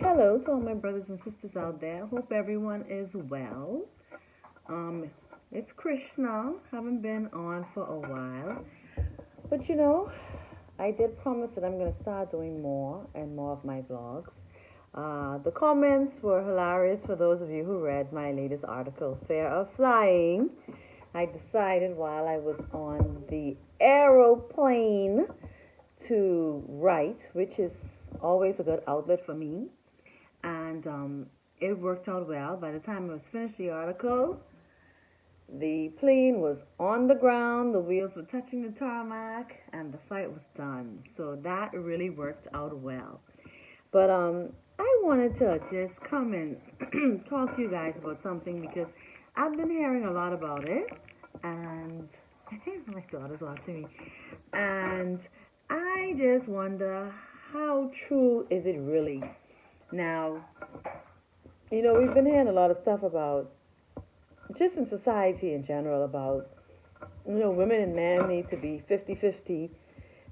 Hello to all my brothers and sisters out there. Hope everyone is well. Um, it's Krishna. Haven't been on for a while. But I did promise that I'm going to start doing more and more of my vlogs. The comments were hilarious for those of you who read my latest article, Fear of Flying. I decided while I was on the aeroplane to write, which is always a good outlet for me. And it worked out well. By the time I was finished the article, the plane was on the ground, the wheels were touching the tarmac, and the flight was done. So that really worked out well. But I wanted to just come and talk to you guys about something because I've been hearing a lot about it, and my daughter's watching me, and I just wonder how true is it really? Now, we've been hearing a lot of stuff about just in society in general about women and men need to be 50-50.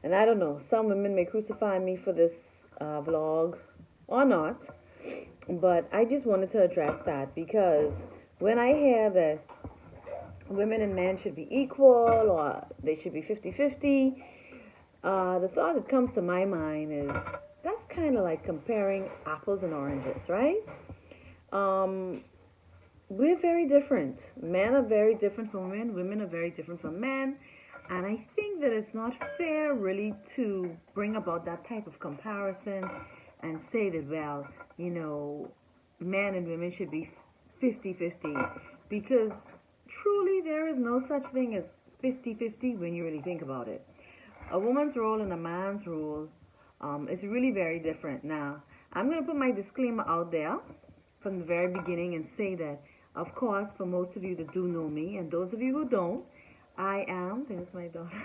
And I don't know, some women may crucify me for this vlog or not, but I just wanted to address that because when I hear that women and men should be equal or they should be 50-50, the thought that comes to my mind is that's kind of like comparing apples and oranges, right? We're very different. Men are very different from women are very different from men. And I think that it's not fair really to bring about that type of comparison and say that, well, men and women should be 50-50 because truly there is no such thing as 50-50 when you really think about it. A woman's role and a man's role is really very different. Now, I'm going to put my disclaimer out there from the very beginning and say that, of course, for most of you that do know me, and those of you who don't, there's my daughter,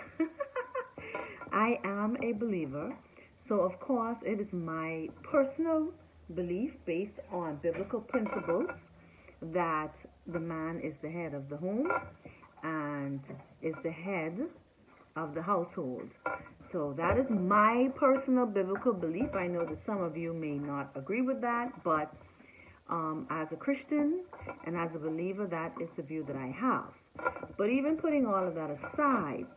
I am a believer. So, of course, it is my personal belief based on biblical principles that the man is the head of the home and is the head of the household. So that is my personal biblical belief. I know that some of you may not agree with that, but as a Christian and as a believer, that is the view that I have. But even putting all of that aside,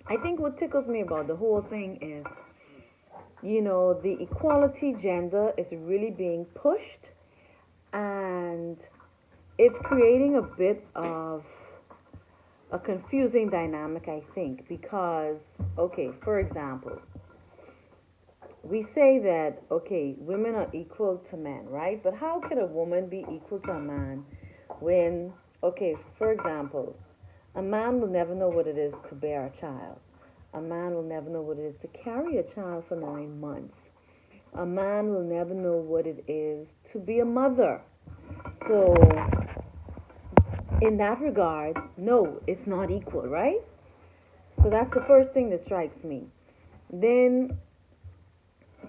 I think what tickles me about the whole thing is, the equality gender is really being pushed, and it's creating a bit of a confusing dynamic, I think, because, okay, for example, we say that, okay, women are equal to men, right? But how can a woman be equal to a man when, okay, for example, a man will never know what it is to bear a child. A man will never know what it is to carry a child for 9 months. A man will never know what it is to be a mother. So, in that regard, no, it's not equal, right? So that's the first thing that strikes me. Then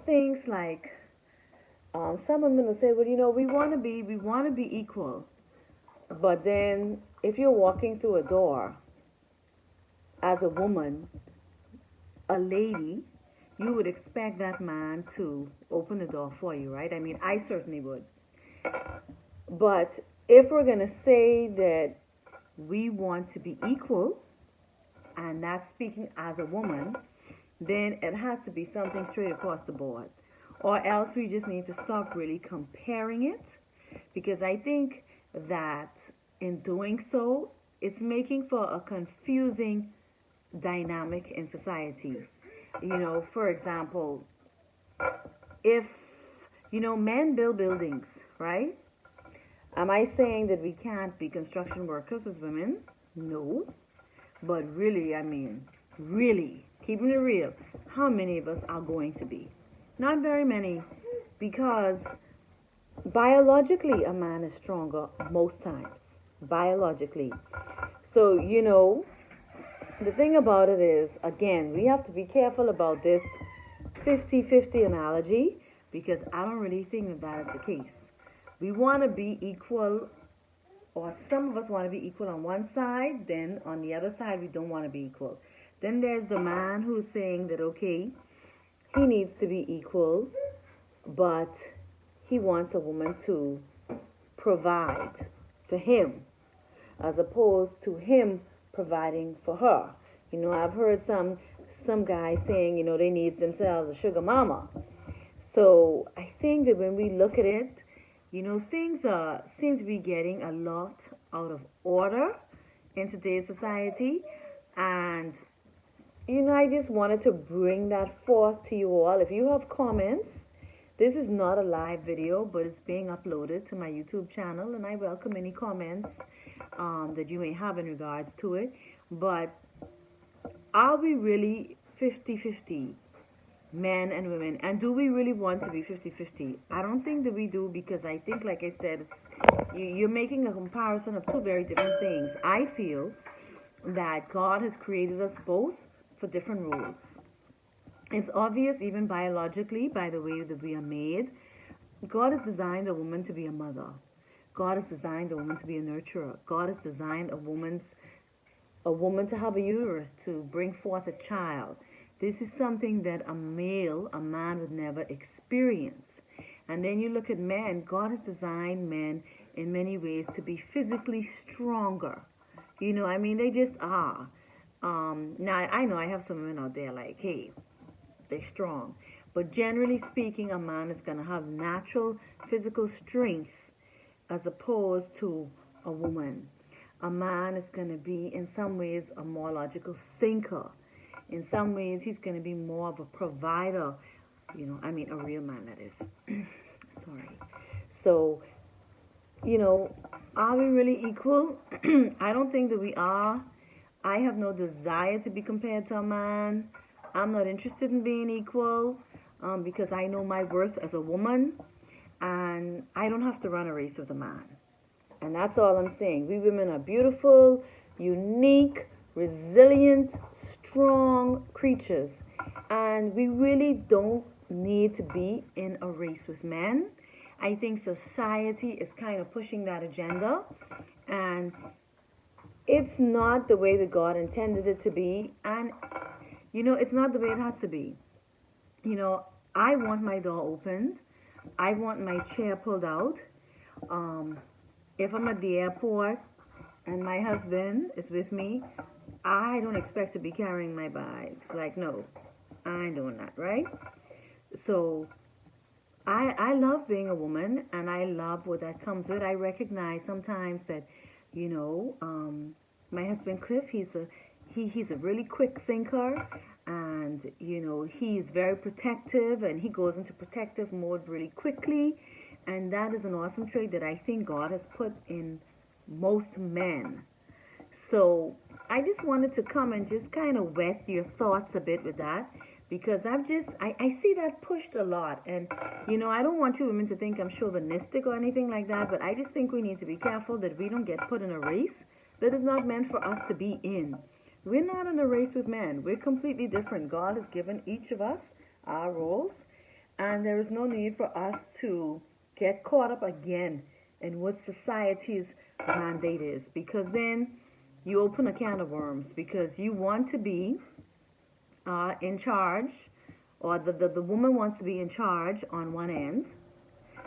things like some women will say, well, we want to be equal, but then if you're walking through a door as a woman, a lady, you would expect that man to open the door for you, right? I mean, I certainly would. But if we're going to say that we want to be equal, and that's speaking as a woman, then it has to be something straight across the board. Or else we just need to stop really comparing it, because I think that in doing so, it's making for a confusing dynamic in society. For example, if, men build buildings, right? Am I saying that we can't be construction workers as women? No. But really, really, keeping it real, how many of us are going to be? Not very many, because biologically a man is stronger most times. Biologically. So, the thing about it is, again, we have to be careful about this 50-50 analogy, because I don't really think that is the case. We want to be equal, or some of us want to be equal on one side, then on the other side we don't want to be equal. Then there's the man who's saying that, okay, he needs to be equal, but he wants a woman to provide for him, as opposed to him providing for her. You know, I've heard some guys saying, you know, they need themselves a sugar mama. So I think that when we look at it, you know, things seem to be getting a lot out of order in today's society. And, you know, I just wanted to bring that forth to you all. If you have comments, this is not a live video, but it's being uploaded to my YouTube channel, and I welcome any comments that you may have in regards to it. But are we really 50-50, men and women? And do we really want to be 50-50? I don't think that we do, because I think, like I said, you're making a comparison of two very different things. I feel that God has created us both for different roles. It's obvious, even biologically, by the way that we are made. God has designed a woman to be a mother. God has designed a woman to be a nurturer. God has designed a woman to have a uterus, to bring forth a child. This is something that a man would never experience. And then you look at men. God has designed men in many ways to be physically stronger. You know, I mean, they just are. Now, I know I have some women out there like, hey, they're strong. But generally speaking, a man is going to have natural physical strength as opposed to a woman. A man is going to be, in some ways, a more logical thinker. In some ways, he's going to be more of a provider. You know, I mean, a real man, that is. Sorry. So, you know, are we really equal? I don't think that we are. I have no desire to be compared to a man. I'm not interested in being equal because I know my worth as a woman, and I don't have to run a race with a man. And that's all I'm saying. We women are beautiful, unique, resilient, strong creatures, and we really don't need to be in a race with men. I think society is kind of pushing that agenda, and it's not the way that God intended it to be, and you know, it's not the way it has to be. You know, I want my door opened. I want my chair pulled out. If I'm at the airport and my husband is with me, I don't expect to be carrying my bags. Like, no, I ain't doing that, right? So I love being a woman, and I love what that comes with. I recognize sometimes that, you know, my husband Cliff, he's a really quick thinker, and you know, he's very protective, and he goes into protective mode really quickly, and that is an awesome trait that I think God has put in most men. So I just wanted to come and just kind of whet your thoughts a bit with that, because I see that pushed a lot. And you know, I don't want you women to think I'm chauvinistic or anything like that, but I just think we need to be careful that we don't get put in a race that is not meant for us to be in. We're not in a race with men. We're completely different. God has given each of us our roles, and there is no need for us to get caught up again in what society's mandate is, because then you open a can of worms, because you want to be in charge, or the woman wants to be in charge on one end,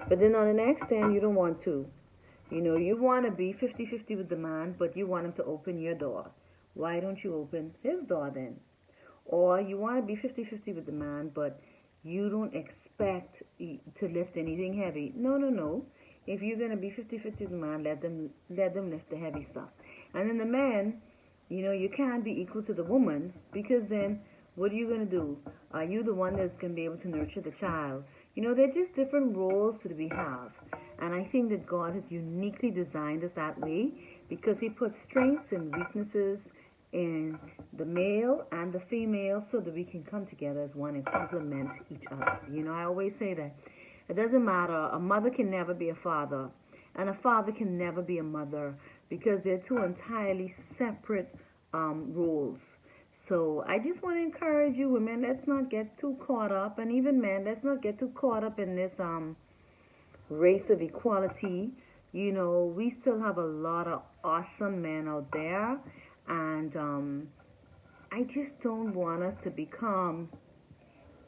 but then on the next end you don't want to. You know, you want to be 50-50 with the man, but you want him to open your door. Why don't you open his door then? Or you want to be 50-50 with the man, but you don't expect to lift anything heavy. No. If you're going to be 50-50 with the man, let them lift the heavy stuff. And then the man, you know, you can't be equal to the woman, because then what are you going to do? Are you the one that's going to be able to nurture the child? You know, they're just different roles that we have. And I think that God has uniquely designed us that way, because he puts strengths and weaknesses in the male and the female so that we can come together as one and complement each other. You know, I always say that it doesn't matter. A mother can never be a father, and a father can never be a mother, because they're two entirely separate roles. So I just want to encourage you women, let's not get too caught up, and even men, let's not get too caught up in this race of equality. You know, we still have a lot of awesome men out there, and I just don't want us to become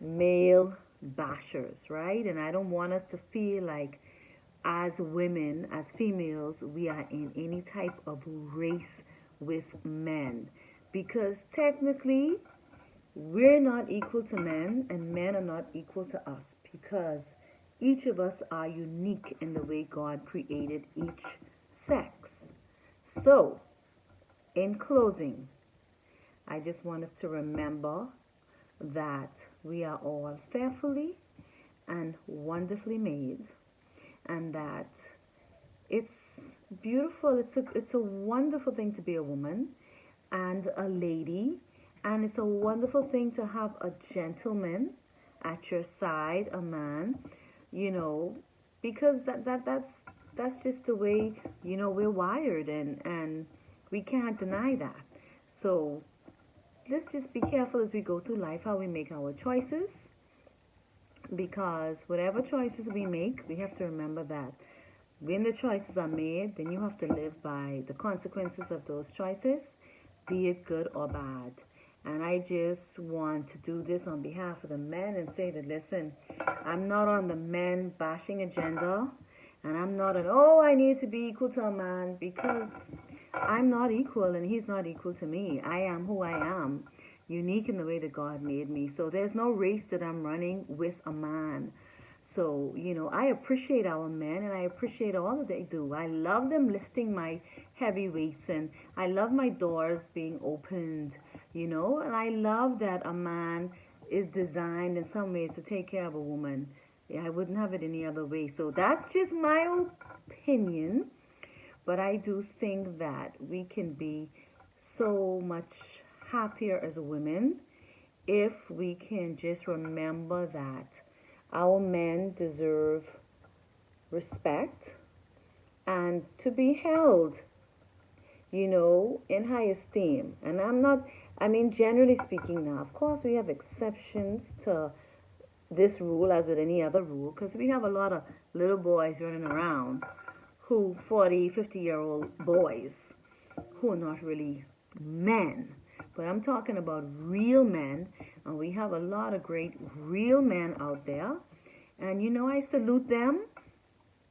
male bashers, right? And I don't want us to feel like as women, as females, we are in any type of race with men. Because technically, we're not equal to men, and men are not equal to us, because each of us are unique in the way God created each sex. So, in closing, I just want us to remember that we are all fearfully and wonderfully made, and that it's beautiful. It's a wonderful thing to be a woman and a lady, and it's a wonderful thing to have a gentleman at your side, a man, you know, because that's just the way, you know, we're wired, and we can't deny that. So let's just be careful as we go through life how we make our choices, because whatever choices we make, we have to remember that when the choices are made, then you have to live by the consequences of those choices, be it good or bad. And I just want to do this on behalf of the men and say that, listen, I'm not on the men bashing agenda, and I'm not an, oh, I need to be equal to a man, because I'm not equal and he's not equal to me. I am who I am, unique in the way that God made me. So there's no race that I'm running with a man. So, you know, I appreciate our men, and I appreciate all that they do. I love them lifting my heavy weights, and I love my doors being opened, you know, and I love that a man is designed in some ways to take care of a woman. Yeah, I wouldn't have it any other way. So that's just my opinion. But I do think that we can be so much happier as women if we can just remember that our men deserve respect and to be held, you know, in high esteem. And generally speaking now, of course, we have exceptions to this rule as with any other rule, because we have a lot of little boys running around who 40, 50-year-old boys who are not really men. But I'm talking about real men, and we have a lot of great real men out there. And you know, I salute them,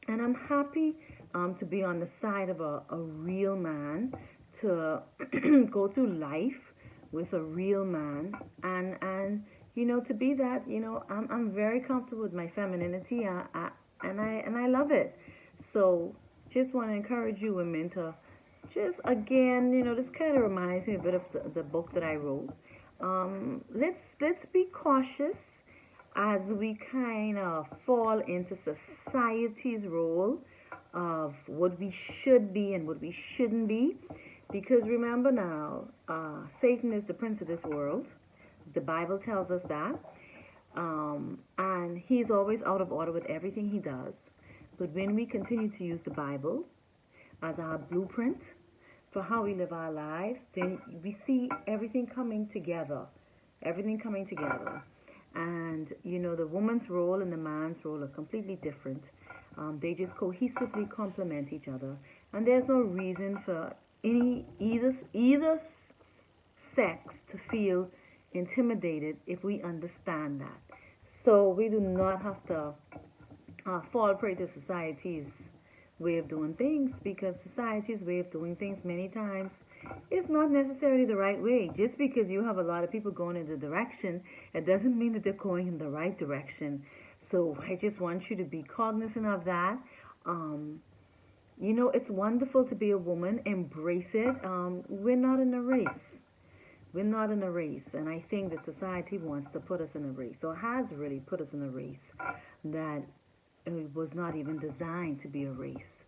and I'm happy to be on the side of a real man, to go through life with a real man, and you know, to be that, you know, I'm very comfortable with my femininity, and I love it. So just want to encourage you women to just, again, you know, this kind of reminds me a bit of the book that I wrote. Let's be cautious as we kind of fall into society's role of what we should be and what we shouldn't be. Because remember now, Satan is the prince of this world. The Bible tells us that. And he's always out of order with everything he does. But when we continue to use the Bible as our blueprint for how we live our lives, then we see everything coming together. Everything coming together. And, you know, the woman's role and the man's role are completely different. They just cohesively complement each other. And there's no reason for either sex to feel intimidated if we understand that. So we do not have to fall prey to society's way of doing things, because society's way of doing things many times is not necessarily the right way. Just because you have a lot of people going in the direction, it doesn't mean that they're going in the right direction. So I just want you to be cognizant of that. You know, it's wonderful to be a woman. Embrace it. We're not in a race. We're not in a race. And I think that society wants to put us in a race, or has really put us in a race that it was not even designed to be a race.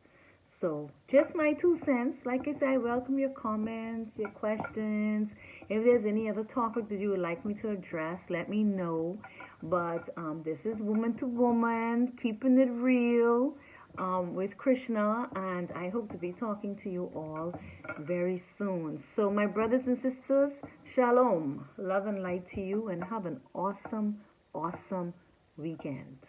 So just my 2 cents. Like I said, I welcome your comments, your questions. If there's any other topic that you would like me to address, let me know. But this is Woman to Woman, keeping it real with Krishna, and I hope to be talking to you all very soon. So my brothers and sisters, shalom, love and light to you, and have an awesome, awesome weekend.